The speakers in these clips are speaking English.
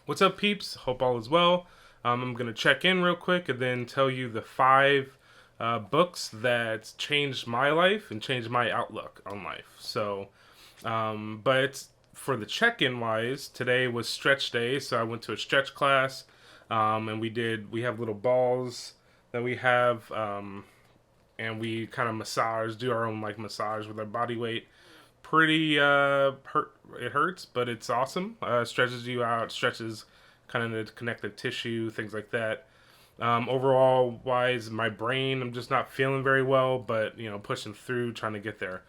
What's up, peeps? Hope all is well. I'm going to check in real quick and then tell you the five books that changed my life and changed my outlook on life. But for the check-in wise, today was stretch day, so I went to a stretch class, and we have little balls that we have, and we kind of do our own like massage with our body weight. Pretty it hurts, but it's awesome. Stretches you out, stretches kind of the connective tissue, things like that. Overall wise, my brain, I'm just not feeling very well, but pushing through, trying to get there.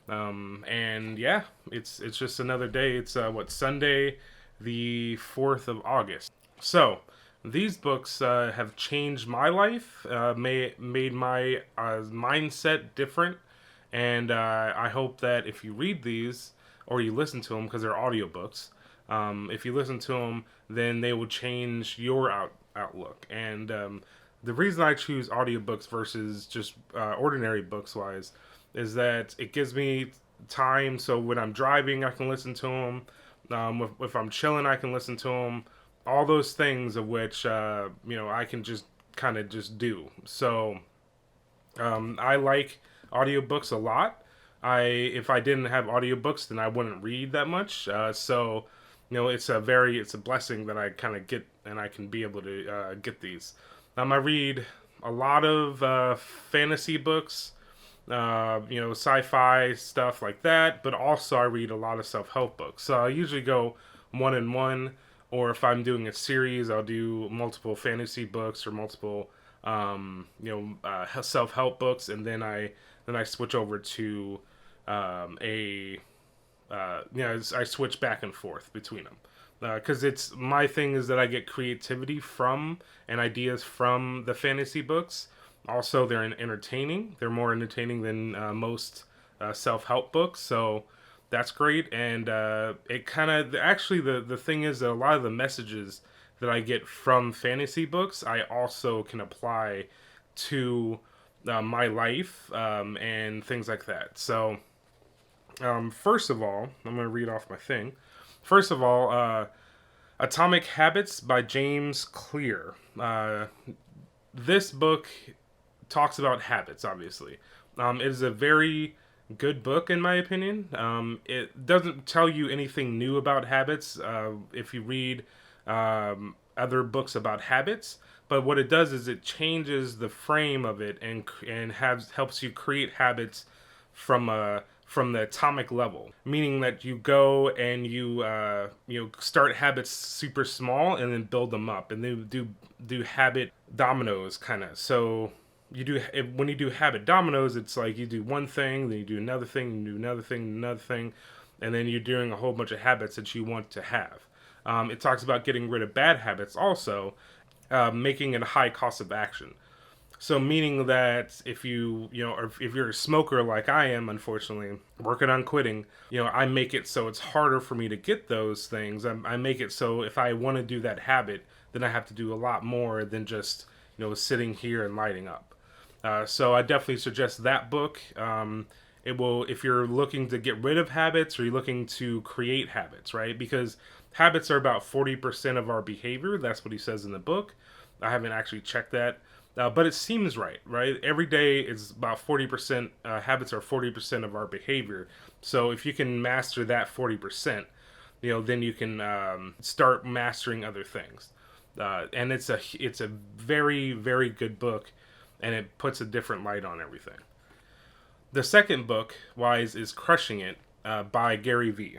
And yeah, it's just another day. It's Sunday, the 4th of August. So these books have changed my life, made my mindset different, and I hope that if you read these or you listen to them, because they're audiobooks, if you listen to them, then they will change your outlook. And the reason I choose audiobooks versus just ordinary books wise is that it gives me time. So when I'm driving, I can listen to them. If I'm chilling, I can listen to them. All those things of which I can just kind of just do. So I like audiobooks a lot. If I didn't have audiobooks, then I wouldn't read that much. It's a blessing that I kind of get, and I can be able to get these. I read a lot of fantasy books, sci-fi stuff like that, but also I read a lot of self-help books. So I usually go one and one, or if I'm doing a series, I'll do multiple fantasy books or multiple self-help books, and then I switch over to I switch back and forth between them. Because it's my thing is that I get creativity from and ideas from the fantasy books. Also, they're entertaining. They're more entertaining than most self-help books, so that's great. And it kind of actually the thing is that a lot of the messages that I get from fantasy books, I also can apply to my life and things like that. So, first of all, I'm going to read off my thing. First of all, Atomic Habits by James Clear. This book talks about habits, obviously. It is a very good book, in my opinion. It doesn't tell you anything new about habits if you read other books about habits, but what it does is it changes the frame of it and helps you create habits from the atomic level, meaning that you go and you start habits super small and then build them up, and then do habit dominoes kind of. So when you do habit dominoes, it's like you do one thing, then you do another thing, you do another thing, another thing, and then you're doing a whole bunch of habits that you want to have. It talks about getting rid of bad habits also, making it a high cost of action. So meaning that if or if you're a smoker like I am, unfortunately, working on quitting, I make it so it's harder for me to get those things. I make it so if I want to do that habit, then I have to do a lot more than just, sitting here and lighting up. So I definitely suggest that book. It will, if you're looking to get rid of habits or you're looking to create habits, right? Because habits are about 40% of our behavior. That's what he says in the book. I haven't actually checked that. But it seems right? Every day is about 40%, habits are 40% of our behavior. So if you can master that 40%, then you can start mastering other things. And it's a very, very good book, and it puts a different light on everything. The second book, wise, is Crushing It by Gary Vee.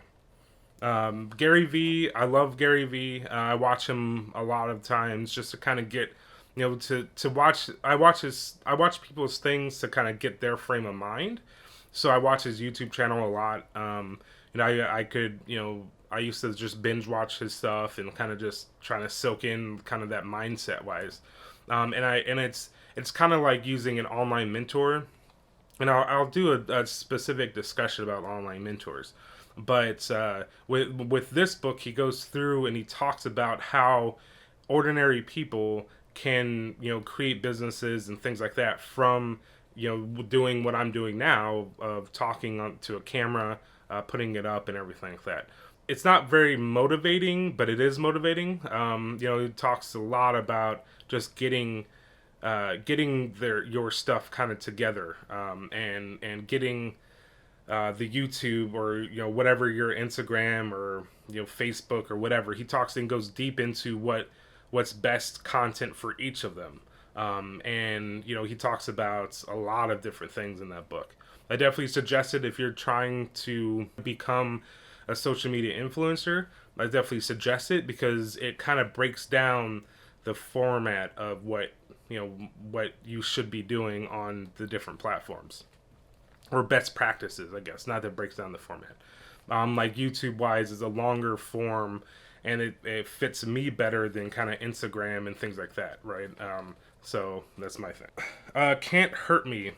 Gary Vee, I love Gary Vee. I watch him a lot of times just to kind of get to watch. I watch people's things to kind of get their frame of mind. So I watch his YouTube channel a lot. I used to just binge watch his stuff and kind of just trying to soak in kind of that mindset wise. And it's kind of like using an online mentor. And I'll do a specific discussion about online mentors. But with this book, he goes through and he talks about how ordinary people can create businesses and things like that from doing what I'm doing now of talking to a camera, putting it up and everything like that. it's not very motivating, but it is motivating. It talks a lot about just getting your stuff kind of together, and getting the YouTube, or whatever, your Instagram, or Facebook or whatever. He talks and goes deep into what's best content for each of them. And he talks about a lot of different things in that book. I definitely suggest it if you're trying to become a social media influencer. I definitely suggest it because it kind of breaks down the format of what you should be doing on the different platforms, or best practices, I guess. Not that it breaks down the format. Like YouTube wise is a longer form, and it fits me better than kind of Instagram and things like that, right? So that's my thing. Can't Hurt Me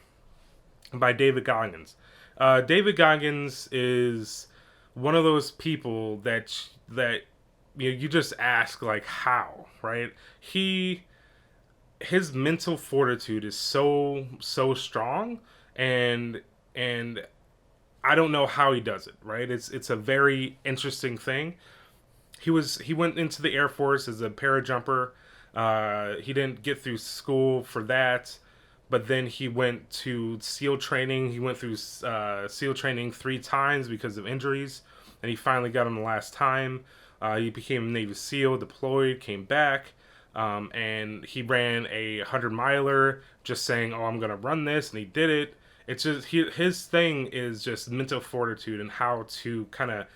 by David Goggins. David Goggins is one of those people that you just ask, like, how, right? His mental fortitude is so strong, and I don't know how he does it, right? It's a very interesting thing. He went into the Air Force as a parajumper. He didn't get through school for that, but then he went to SEAL training. He went through SEAL training 3 times because of injuries, and he finally got him the last time. He became a Navy SEAL, deployed, came back, and he ran a 100-miler, just saying, "Oh, I'm gonna run this," and he did it. It's just his thing is just mental fortitude and how to kind of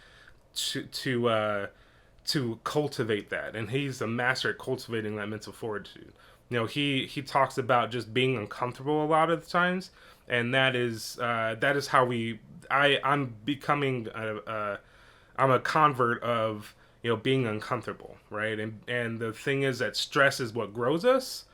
to cultivate that, and he's a master at cultivating that mental fortitude. He talks about just being uncomfortable a lot of the times, and that is how I'm becoming I'm a convert of being uncomfortable, right? And the thing is that stress is what grows us,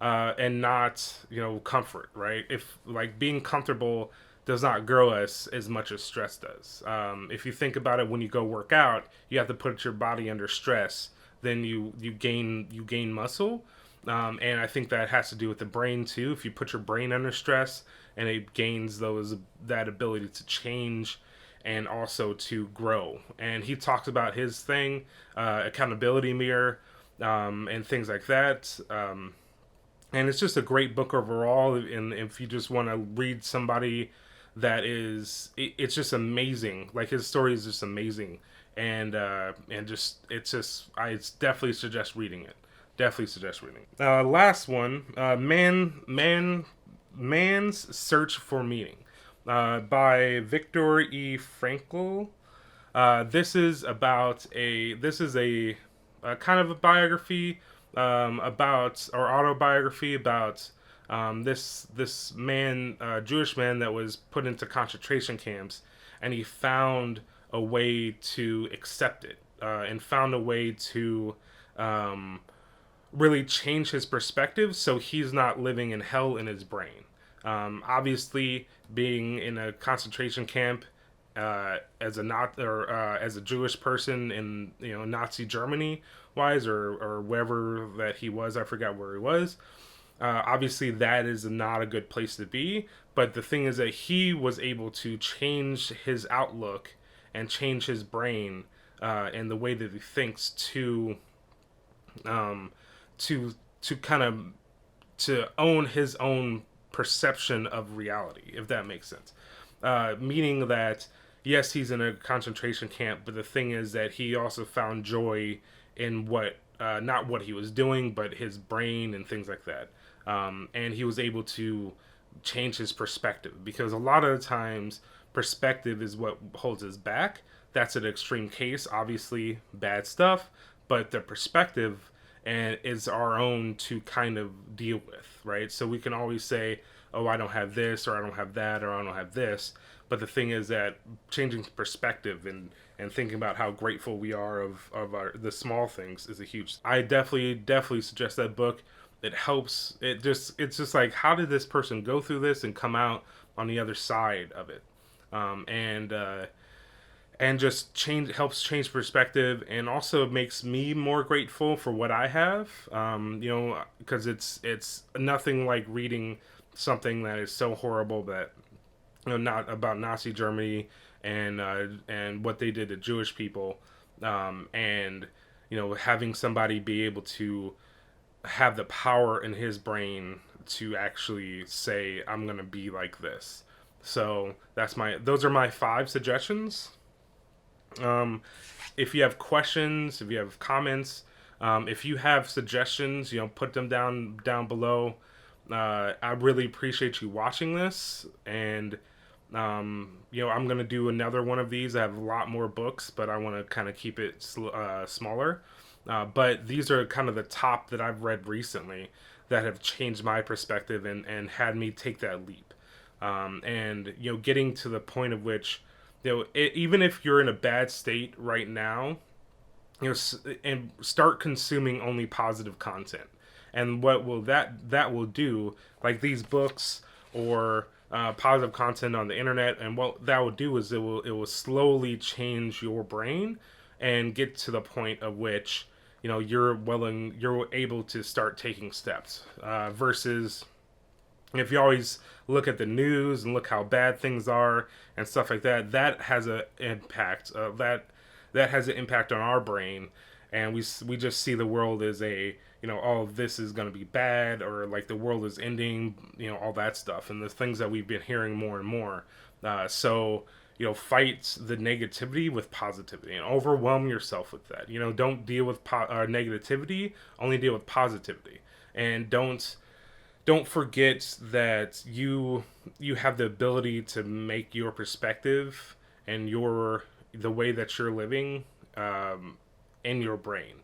and not comfort, right? If, like, being comfortable does not grow us as much as stress does. If you think about it, when you go work out, you have to put your body under stress. Then you gain muscle, and I think that has to do with the brain too. If you put your brain under stress, and it gains that ability to change and also to grow. And he talks about his thing, accountability mirror, and things like that. And it's just a great book overall. And if you just want to read somebody that it's just amazing. Like, his story is just amazing, and I definitely suggest reading it. Definitely suggest reading it. Last one, Man's Search for Meaning, by Viktor E. Frankl. This is a kind of a biography, autobiography about this man, Jewish man, that was put into concentration camps, and he found a way to accept it, and found a way to really change his perspective, so he's not living in hell in his brain. Obviously, being in a concentration camp as a Jewish person in Nazi Germany wise, or wherever that he was, I forgot where he was. Obviously, that is not a good place to be. But the thing is that he was able to change his outlook and change his brain, and the way that he thinks to kind of to own his own perception of reality, if that makes sense. Meaning that, yes, he's in a concentration camp, but the thing is that he also found joy in not what he was doing, but his brain and things like that. And he was able to change his perspective, because a lot of the times perspective is what holds us back. That's an extreme case, obviously bad stuff, but the perspective is our own to kind of deal with, right? So we can always say, oh, I don't have this, or I don't have that, or I don't have this. But the thing is that changing perspective and thinking about how grateful we are of the small things is a huge. I definitely suggest that book. It helps. It's just like, how did this person go through this and come out on the other side of it? And just helps change perspective, and also makes me more grateful for what I have. Because it's nothing like reading something that is so horrible that not about Nazi Germany and what they did to Jewish people, and having somebody be able to have the power in his brain to actually say, I'm gonna be like this. So those are my 5 suggestions. um, if you have questions, if you have comments, if you have suggestions, put them down below. I really appreciate you watching this, and I'm gonna do another one of these. I have a lot more books, but I want to kind of keep it smaller. But these are kind of the top that I've read recently that have changed my perspective and had me take that leap. And getting to the point of which, even if you're in a bad state right now, and start consuming only positive content. And what will that will do, like these books or positive content on the internet, and what that will do is it will slowly change your brain and get to the point of which you're able to start taking steps, versus if you always look at the news and look how bad things are and stuff like that. That has an impact. That has an impact on our brain, and we just see the world as oh, this is going to be bad, or like the world is ending, all that stuff, and the things that we've been hearing more and more. So fight the negativity with positivity and overwhelm yourself with that. Don't deal with negativity, only deal with positivity, and don't forget that you have the ability to make your perspective and the way that you're living, in your brain.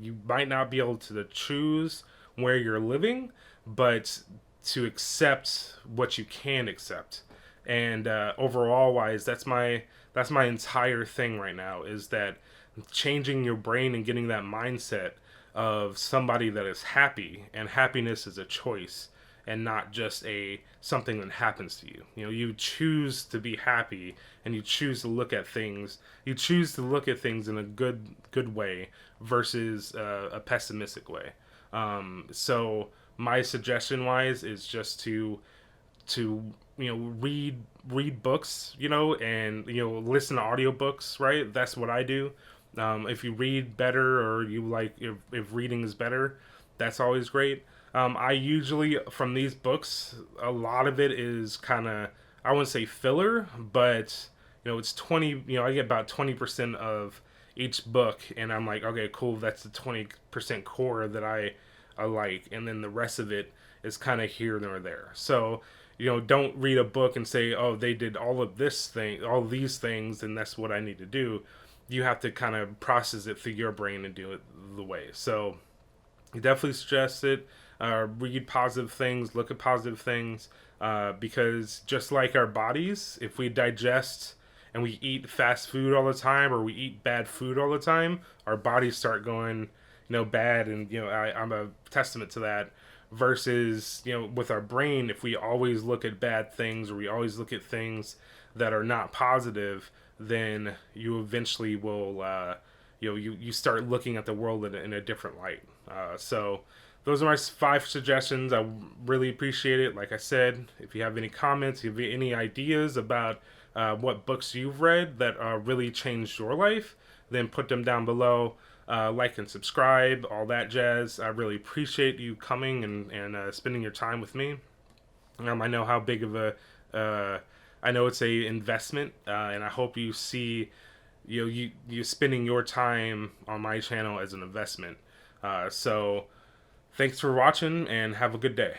You might not be able to choose where you're living, but to accept what you can accept. And overall wise, that's my entire thing right now, is that changing your brain and getting that mindset of somebody that is happy, and happiness is a choice and not just something that happens to you. You choose to be happy, and you choose to look at things. You choose to look at things in a good way versus a pessimistic way. So my suggestion wise is just to read books, and listen to audiobooks, right? That's what I do. If you read better, or you like, if reading is better, that's always great. I usually, from these books, a lot of it is kind of, I wouldn't say filler, but it's 20. I get about 20% of each book, and I'm like, okay, cool, that's the 20% core that I like, and then the rest of it is kind of here or there. So don't read a book and say, oh, they did all these things, and that's what I need to do. You have to kind of process it through your brain and do it the way. So you definitely suggest it. Read positive things, look at positive things, because just like our bodies, if we digest and we eat fast food all the time, or we eat bad food all the time, our bodies start going bad. And I'm a testament to that. Versus with our brain, if we always look at bad things, or we always look at things that are not positive, then you eventually will you start looking at the world in a different light. So those are my 5 suggestions. I really appreciate it. Like I said, if you have any comments, if you have any ideas about what books you've read that really changed your life, then put them down below. Like and subscribe, all that jazz. I really appreciate you coming and spending your time with me. I know how big of I know it's a investment, and I hope you see you spending your time on my channel as an investment. So thanks for watching, and have a good day.